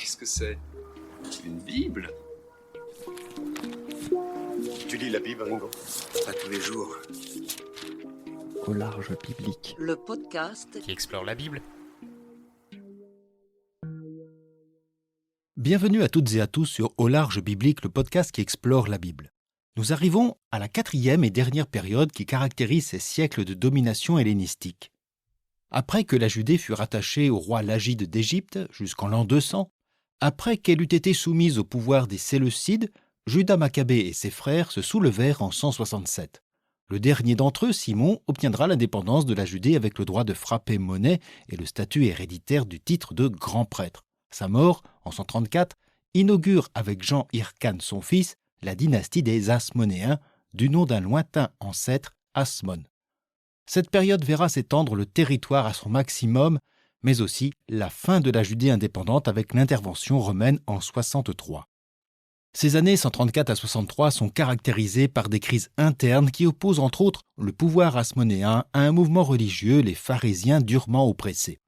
Qu'est-ce que c'est? Une Bible? Tu lis la Bible, Ringo? Pas tous les jours. Au large biblique. Le podcast qui explore la Bible. Bienvenue à toutes et à tous sur Au large biblique, le podcast qui explore la Bible. Nous arrivons à la 4e et dernière période qui caractérise ces siècles de domination hellénistique. Après que la Judée fut rattachée au roi Lagide d'Égypte jusqu'en l'an 200, après qu'elle eut été soumise au pouvoir des Séleucides, Juda Maccabée et ses frères se soulevèrent en 167. Le dernier d'entre eux, Simon, obtiendra l'indépendance de la Judée avec le droit de frapper monnaie et le statut héréditaire du titre de grand prêtre. Sa mort, en 134, inaugure avec Jean Hyrcane, son fils, la dynastie des Hasmonéens, du nom d'un lointain ancêtre, Hasmon. Cette période verra s'étendre le territoire à son maximum, mais aussi la fin de la Judée indépendante avec l'intervention romaine en 63. Ces années 134 à 63 sont caractérisées par des crises internes qui opposent entre autres le pouvoir hasmonéen à un mouvement religieux, les pharisiens durement oppressés.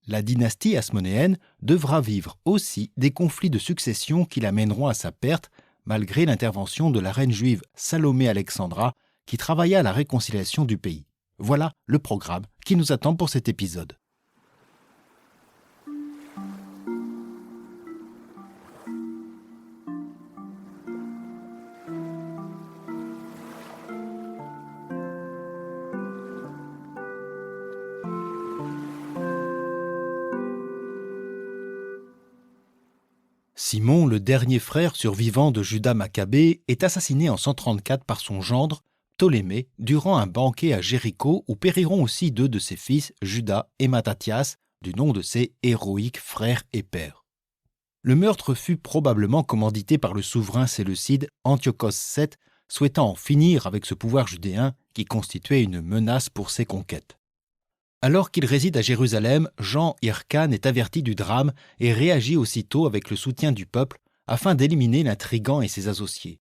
La dynastie hasmonéenne devra vivre aussi des conflits de succession qui l'amèneront à sa perte, malgré l'intervention de la reine juive Salomé Alexandra, qui travailla à la réconciliation du pays. Voilà le programme qui nous attend pour cet épisode. Simon, le dernier frère survivant de Juda Maccabée, est assassiné en 134 par son gendre, Ptolémée, durant un banquet à Jéricho où périront aussi deux de ses fils, Juda et Mattathias, du nom de ses héroïques frères et pères. Le meurtre fut probablement commandité par le souverain séleucide Antiochos VII, souhaitant en finir avec ce pouvoir judéen qui constituait une menace pour ses conquêtes. Alors qu'il réside à Jérusalem, Jean Hyrcane est averti du drame et réagit aussitôt avec le soutien du peuple afin d'éliminer l'intrigant et ses associés.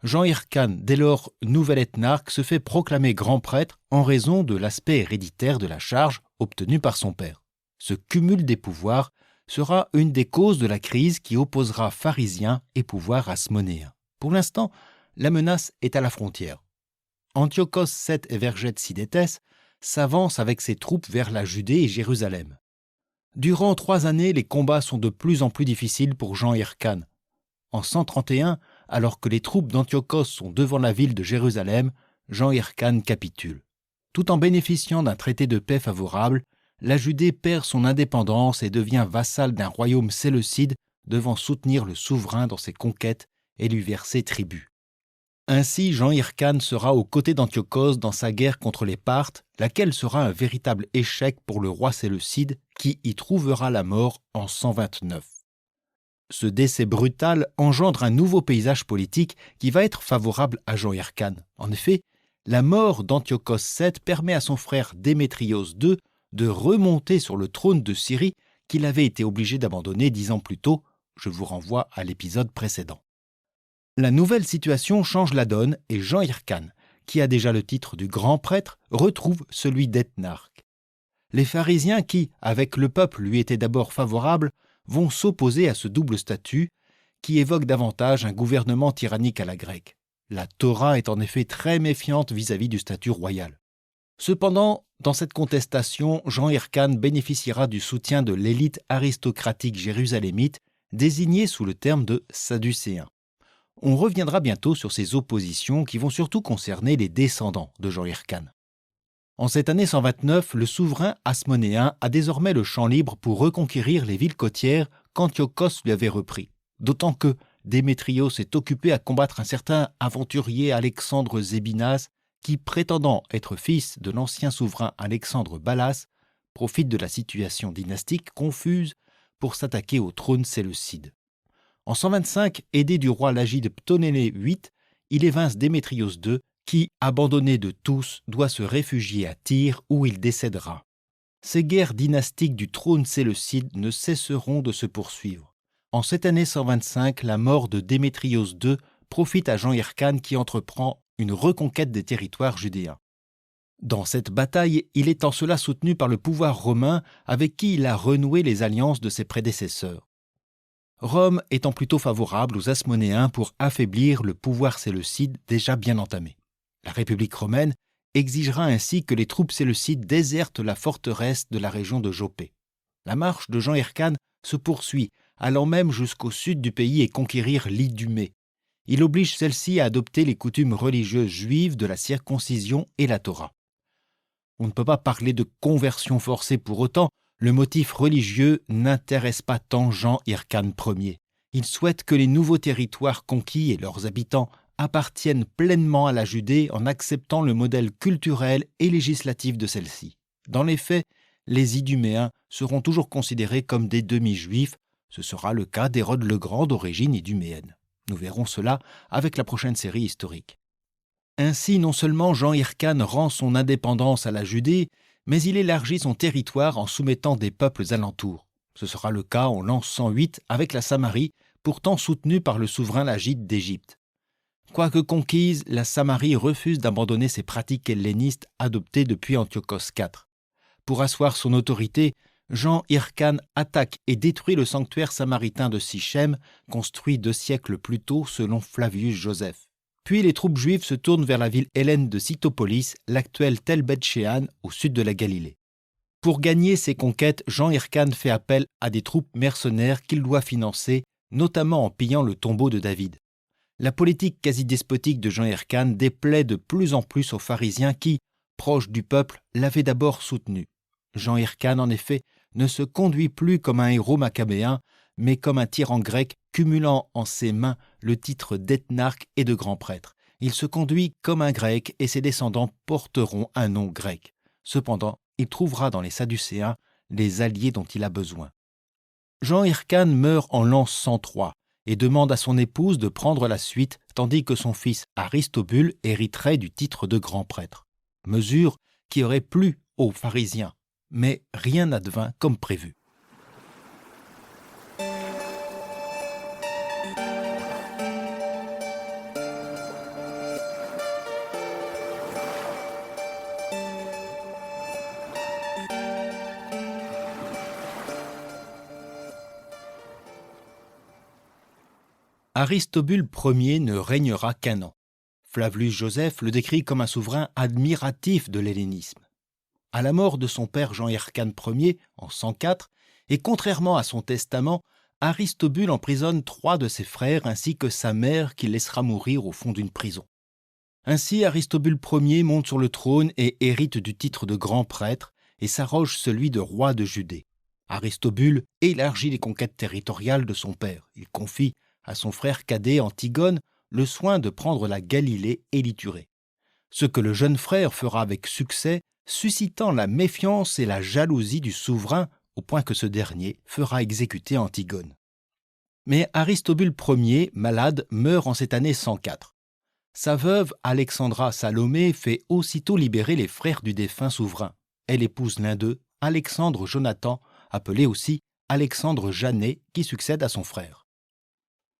Jean Hyrcane, dès lors nouvel ethnarque, se fait proclamer grand prêtre en raison de l'aspect héréditaire de la charge obtenue par son père. Ce cumul des pouvoirs sera une des causes de la crise qui opposera pharisiens et pouvoir hasmonéen. Pour l'instant, la menace est à la frontière. Antiochos VII Evergète-Sidétès s'avance avec ses troupes vers la Judée et Jérusalem. Durant 3 années, les combats sont de plus en plus difficiles pour Jean Hyrcane. En 131, alors que les troupes d'Antiochos sont devant la ville de Jérusalem, Jean Hyrcane capitule. Tout en bénéficiant d'un traité de paix favorable, la Judée perd son indépendance et devient vassale d'un royaume séleucide devant soutenir le souverain dans ses conquêtes et lui verser tribut. Ainsi, Jean Hyrcane sera aux côtés d'Antiochos dans sa guerre contre les Parthes, laquelle sera un véritable échec pour le roi séleucide qui y trouvera la mort en 129. Ce décès brutal engendre un nouveau paysage politique qui va être favorable à Jean Hyrcane. En effet, la mort d'Antiochos VII permet à son frère Démétrios II de remonter sur le trône de Syrie qu'il avait été obligé d'abandonner 10 ans plus tôt. Je vous renvoie à l'épisode précédent. La nouvelle situation change la donne et Jean Hyrcane, qui a déjà le titre du grand prêtre, retrouve celui d'ethnarque. Les pharisiens qui, avec le peuple, lui étaient d'abord favorables, vont s'opposer à ce double statut qui évoque davantage un gouvernement tyrannique à la grecque. La Torah est en effet très méfiante vis-à-vis du statut royal. Cependant, dans cette contestation, Jean Hyrcane bénéficiera du soutien de l'élite aristocratique jérusalémite, désignée sous le terme de Sadducéens. On reviendra bientôt sur ces oppositions qui vont surtout concerner les descendants de Jean Hyrcane. En cette année 129, le souverain hasmonéen a désormais le champ libre pour reconquérir les villes côtières qu'Antiochos lui avait repris. D'autant que Démétrios est occupé à combattre un certain aventurier Alexandre Zébinas qui, prétendant être fils de l'ancien souverain Alexandre Balas, profite de la situation dynastique confuse pour s'attaquer au trône séleucide. En 125, aidé du roi Lagide Ptolémée VIII, il évince Démétrios II, qui, abandonné de tous, doit se réfugier à Tyr où il décédera. Ces guerres dynastiques du trône séleucide ne cesseront de se poursuivre. En cette année 125, la mort de Démétrios II profite à Jean Hyrcane qui entreprend une reconquête des territoires judéens. Dans cette bataille, il est en cela soutenu par le pouvoir romain avec qui il a renoué les alliances de ses prédécesseurs. Rome étant plutôt favorable aux Hasmonéens pour affaiblir le pouvoir séleucide déjà bien entamé. La République romaine exigera ainsi que les troupes séleucides désertent la forteresse de la région de Jopé. La marche de Jean Hircane se poursuit, allant même jusqu'au sud du pays et conquérir l'Idumée. Il oblige celle-ci à adopter les coutumes religieuses juives de la circoncision et la Torah. On ne peut pas parler de conversion forcée pour autant, le motif religieux n'intéresse pas tant Jean Hircane Ier. Il souhaite que les nouveaux territoires conquis et leurs habitants appartiennent pleinement à la Judée en acceptant le modèle culturel et législatif de celle-ci. Dans les faits, les Iduméens seront toujours considérés comme des demi-juifs. Ce sera le cas d'Hérode le Grand d'origine iduméenne. Nous verrons cela avec la prochaine série historique. Ainsi, non seulement Jean Hircane rend son indépendance à la Judée, mais il élargit son territoire en soumettant des peuples alentours. Ce sera le cas en l'an 108 avec la Samarie, pourtant soutenue par le souverain Lagide d'Égypte. Quoique conquise, la Samarie refuse d'abandonner ses pratiques hellénistes adoptées depuis Antiochos IV. Pour asseoir son autorité, Jean Hircane attaque et détruit le sanctuaire samaritain de Sichem, construit 2 siècles plus tôt selon Flavius Joseph. Puis les troupes juives se tournent vers la ville hellène de Cytopolis, l'actuelle Tel Bet-Shean, au sud de la Galilée. Pour gagner ces conquêtes, Jean Hircane fait appel à des troupes mercenaires qu'il doit financer, notamment en pillant le tombeau de David. La politique quasi-despotique de Jean Hircane déplaît de plus en plus aux pharisiens qui, proches du peuple, l'avaient d'abord soutenu. Jean Hircane, en effet, ne se conduit plus comme un héros maccabéen, mais comme un tyran grec cumulant en ses mains le titre d'éthnarque et de grand prêtre. Il se conduit comme un grec et ses descendants porteront un nom grec. Cependant, il trouvera dans les Sadducéens les alliés dont il a besoin. Jean Hircane meurt en l'an 103 et demande à son épouse de prendre la suite, tandis que son fils Aristobule hériterait du titre de grand prêtre. Mesure qui aurait plu aux pharisiens, mais rien n'advint comme prévu. Aristobule Ier ne régnera qu'1 an. Flavius Joseph le décrit comme un souverain admiratif de l'hellénisme. À la mort de son père Jean Hircane Ier en 104, et contrairement à son testament, Aristobule emprisonne 3 de ses frères ainsi que sa mère qu'il laissera mourir au fond d'une prison. Ainsi, Aristobule Ier monte sur le trône et hérite du titre de grand prêtre et s'arroge celui de roi de Judée. Aristobule élargit les conquêtes territoriales de son père. Il confie à son frère cadet Antigone le soin de prendre la Galilée et l'Iturée. Ce que le jeune frère fera avec succès, suscitant la méfiance et la jalousie du souverain, au point que ce dernier fera exécuter Antigone. Mais Aristobule Ier, malade, meurt en cette année 104. Sa veuve, Alexandra Salomé, fait aussitôt libérer les frères du défunt souverain. Elle épouse l'un d'eux, Alexandre Jonathan, appelé aussi Alexandre Janet, qui succède à son frère.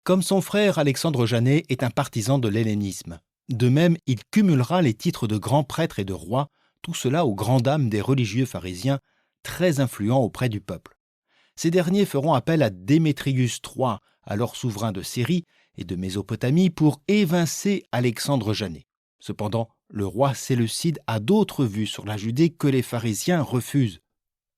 Comme son frère, Alexandre Janet est un partisan de l'hellénisme. De même, il cumulera les titres de grand prêtre et de roi, tout cela aux grandes dames des religieux pharisiens, très influents auprès du peuple. Ces derniers feront appel à Démétrius III, alors souverain de Syrie et de Mésopotamie, pour évincer Alexandre Janet. Cependant, le roi séleucide a d'autres vues sur la Judée que les pharisiens refusent.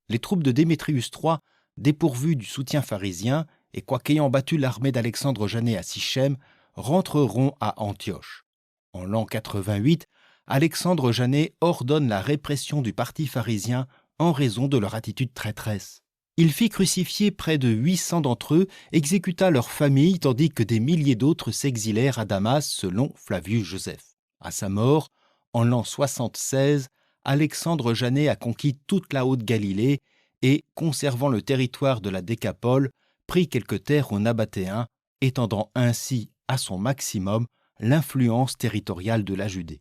Les troupes de Démétrius III, dépourvues du soutien pharisien, et quoiqu'ayant battu l'armée d'Alexandre Janet à Sichem, rentreront à Antioche. En l'an 88, Alexandre Janet ordonne la répression du parti pharisien en raison de leur attitude traîtresse. Il fit crucifier près de 800 d'entre eux, exécuta leurs familles, tandis que des milliers d'autres s'exilèrent à Damas selon Flavius Joseph. À sa mort, en l'an 76, Alexandre Janet a conquis toute la Haute-Galilée et, conservant le territoire de la Décapole, prit quelques terres aux Nabatéens, étendant ainsi à son maximum l'influence territoriale de la Judée.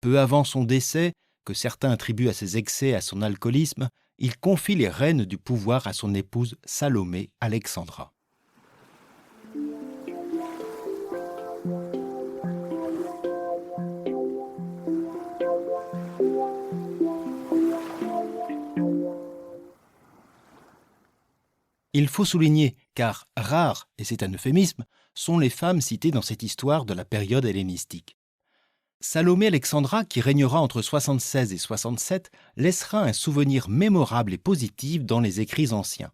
Peu avant son décès, que certains attribuent à ses excès et à son alcoolisme, il confie les rênes du pouvoir à son épouse Salomé Alexandra. Il faut souligner, car rares, et c'est un euphémisme, sont les femmes citées dans cette histoire de la période hellénistique. Salomé Alexandra, qui régnera entre 76 et 67, laissera un souvenir mémorable et positif dans les écrits anciens.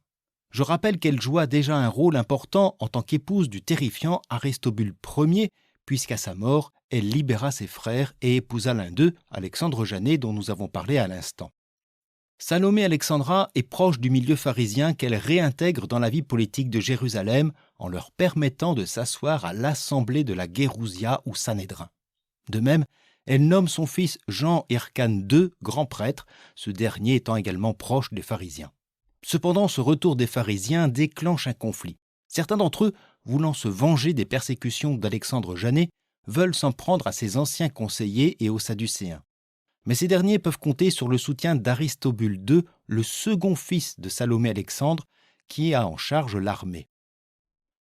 Je rappelle qu'elle joua déjà un rôle important en tant qu'épouse du terrifiant Aristobule Ier, puisqu'à sa mort, elle libéra ses frères et épousa l'un d'eux, Alexandre Janet, dont nous avons parlé à l'instant. Salomé Alexandra est proche du milieu pharisien qu'elle réintègre dans la vie politique de Jérusalem en leur permettant de s'asseoir à l'assemblée de la Guérousia ou Sanhédrin. De même, elle nomme son fils Jean Hyrcane II grand prêtre, ce dernier étant également proche des pharisiens. Cependant, ce retour des pharisiens déclenche un conflit. Certains d'entre eux, voulant se venger des persécutions d'Alexandre Janet, veulent s'en prendre à ses anciens conseillers et aux Sadducéens. Mais ces derniers peuvent compter sur le soutien d'Aristobule II, le second fils de Salomé Alexandre, qui a en charge l'armée.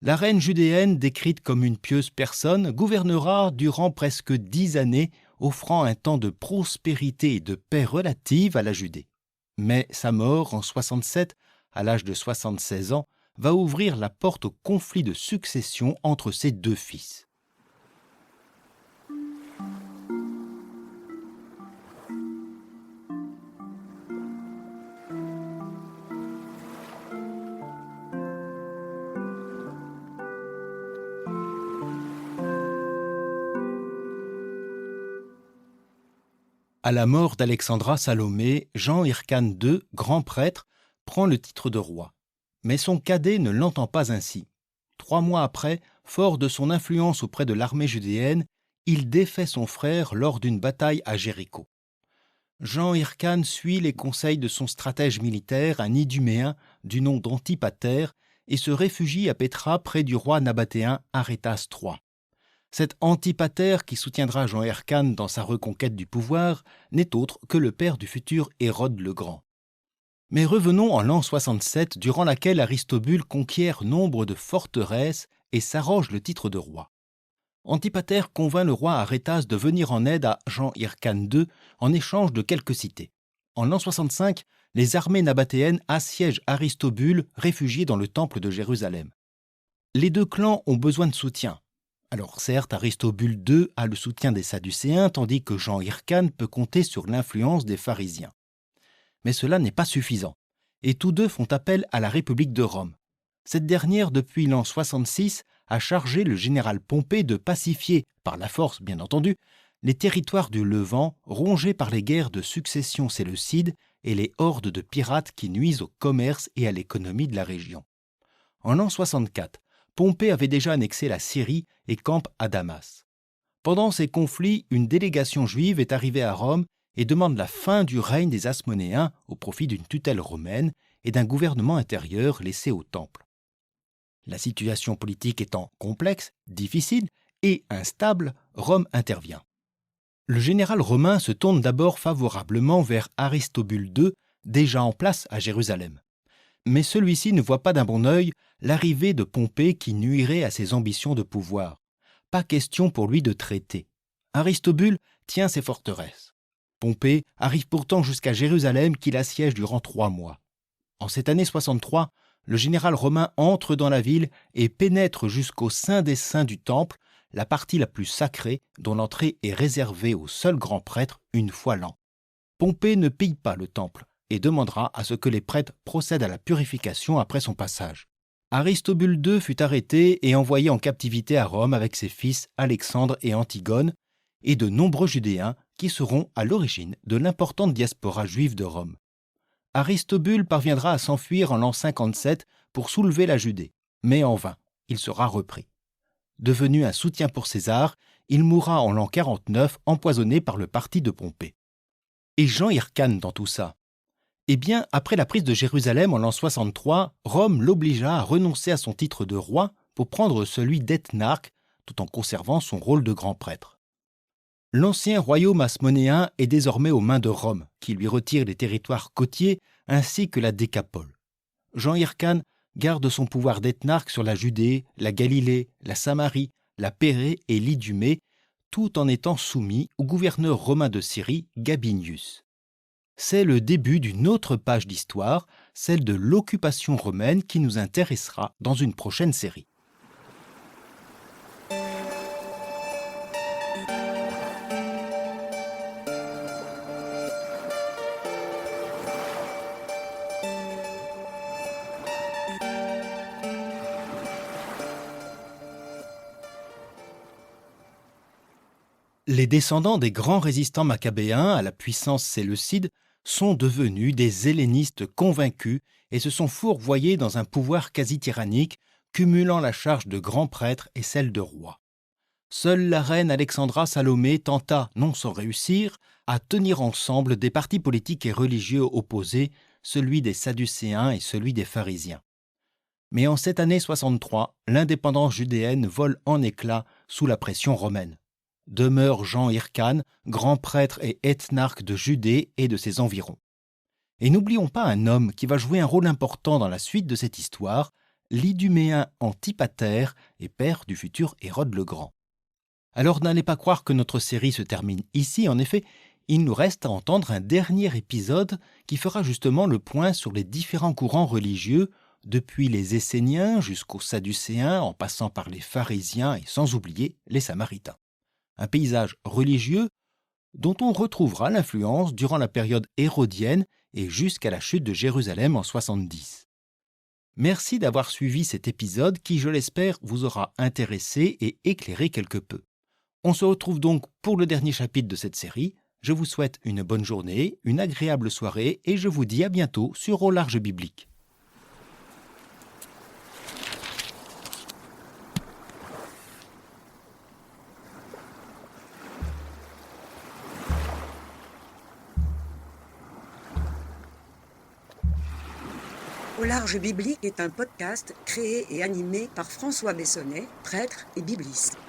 La reine judéenne, décrite comme une pieuse personne, gouvernera durant presque 10 années, offrant un temps de prospérité et de paix relative à la Judée. Mais sa mort en 67, à l'âge de 76 ans, va ouvrir la porte au conflit de succession entre ses deux fils. À la mort d'Alexandra Salomé, Jean Hyrcane II, grand prêtre, prend le titre de roi. Mais son cadet ne l'entend pas ainsi. 3 mois après, fort de son influence auprès de l'armée judéenne, il défait son frère lors d'une bataille à Jéricho. Jean Hyrcane suit les conseils de son stratège militaire, un Iduméen du nom d'Antipater, et se réfugie à Pétra près du roi nabatéen Arétas III. Cet Antipater, qui soutiendra Jean Hyrcane dans sa reconquête du pouvoir, n'est autre que le père du futur Hérode le Grand. Mais revenons en l'an 67, durant laquelle Aristobule conquiert nombre de forteresses et s'arroge le titre de roi. Antipater convainc le roi Arétas de venir en aide à Jean Hyrcane II en échange de quelques cités. En l'an 65, les armées nabatéennes assiègent Aristobule, réfugié dans le temple de Jérusalem. Les deux clans ont besoin de soutien. Alors certes, Aristobule II a le soutien des Sadducéens, tandis que Jean Hyrcane peut compter sur l'influence des pharisiens. Mais cela n'est pas suffisant, et tous deux font appel à la République de Rome. Cette dernière, depuis l'an 66, a chargé le général Pompée de pacifier, par la force bien entendu, les territoires du Levant rongés par les guerres de succession séleucides et les hordes de pirates qui nuisent au commerce et à l'économie de la région. En l'an 64, Pompée avait déjà annexé la Syrie et campe à Damas. Pendant ces conflits, une délégation juive est arrivée à Rome et demande la fin du règne des Asmonéens au profit d'une tutelle romaine et d'un gouvernement intérieur laissé au temple. La situation politique étant complexe, difficile et instable, Rome intervient. Le général romain se tourne d'abord favorablement vers Aristobule II, déjà en place à Jérusalem. Mais celui-ci ne voit pas d'un bon œil l'arrivée de Pompée qui nuirait à ses ambitions de pouvoir. Pas question pour lui de traiter. Aristobule tient ses forteresses. Pompée arrive pourtant jusqu'à Jérusalem qu'il assiège durant 3 mois. En cette année 63, le général romain entre dans la ville et pénètre jusqu'au sein des saints du temple, la partie la plus sacrée dont l'entrée est réservée au seul grand prêtre une fois l'an. Pompée ne pille pas le temple et demandera à ce que les prêtres procèdent à la purification après son passage. Aristobule II fut arrêté et envoyé en captivité à Rome avec ses fils Alexandre et Antigone et de nombreux Judéens qui seront à l'origine de l'importante diaspora juive de Rome. Aristobule parviendra à s'enfuir en l'an 57 pour soulever la Judée, mais en vain, il sera repris. Devenu un soutien pour César, il mourra en l'an 49 empoisonné par le parti de Pompée. Et Jean Hyrcane dans tout ça? Eh bien, après la prise de Jérusalem en l'an 63, Rome l'obligea à renoncer à son titre de roi pour prendre celui d'ethnarque, tout en conservant son rôle de grand prêtre. L'ancien royaume asmonéen est désormais aux mains de Rome, qui lui retire les territoires côtiers ainsi que la Décapole. Jean Hyrcane garde son pouvoir d'ethnarque sur la Judée, la Galilée, la Samarie, la Pérée et l'Idumée, tout en étant soumis au gouverneur romain de Syrie, Gabinius. C'est le début d'une autre page d'histoire, celle de l'occupation romaine qui nous intéressera dans une prochaine série. Les descendants des grands résistants maccabéens à la puissance séleucide sont devenus des hellénistes convaincus et se sont fourvoyés dans un pouvoir quasi tyrannique, cumulant la charge de grand prêtre et celle de roi. Seule la reine Alexandra Salomé tenta, non sans réussir, à tenir ensemble des partis politiques et religieux opposés, celui des Sadducéens et celui des pharisiens. Mais en cette année 63, l'indépendance judéenne vole en éclats sous la pression romaine. Demeure Jean Hyrcane, grand prêtre et ethnarque de Judée et de ses environs. Et n'oublions pas un homme qui va jouer un rôle important dans la suite de cette histoire, l'Iduméen Antipater et père du futur Hérode le Grand. Alors n'allez pas croire que notre série se termine ici, en effet, il nous reste à entendre un dernier épisode qui fera justement le point sur les différents courants religieux, depuis les Esséniens jusqu'aux Sadducéens, en passant par les pharisiens et sans oublier les Samaritains. Un paysage religieux dont on retrouvera l'influence durant la période hérodienne et jusqu'à la chute de Jérusalem en 70. Merci d'avoir suivi cet épisode qui, je l'espère, vous aura intéressé et éclairé quelque peu. On se retrouve donc pour le dernier chapitre de cette série. Je vous souhaite une bonne journée, une agréable soirée et je vous dis à bientôt sur Au Large Biblique. Au Large Biblique est un podcast créé et animé par François Bessonnet, prêtre et bibliste.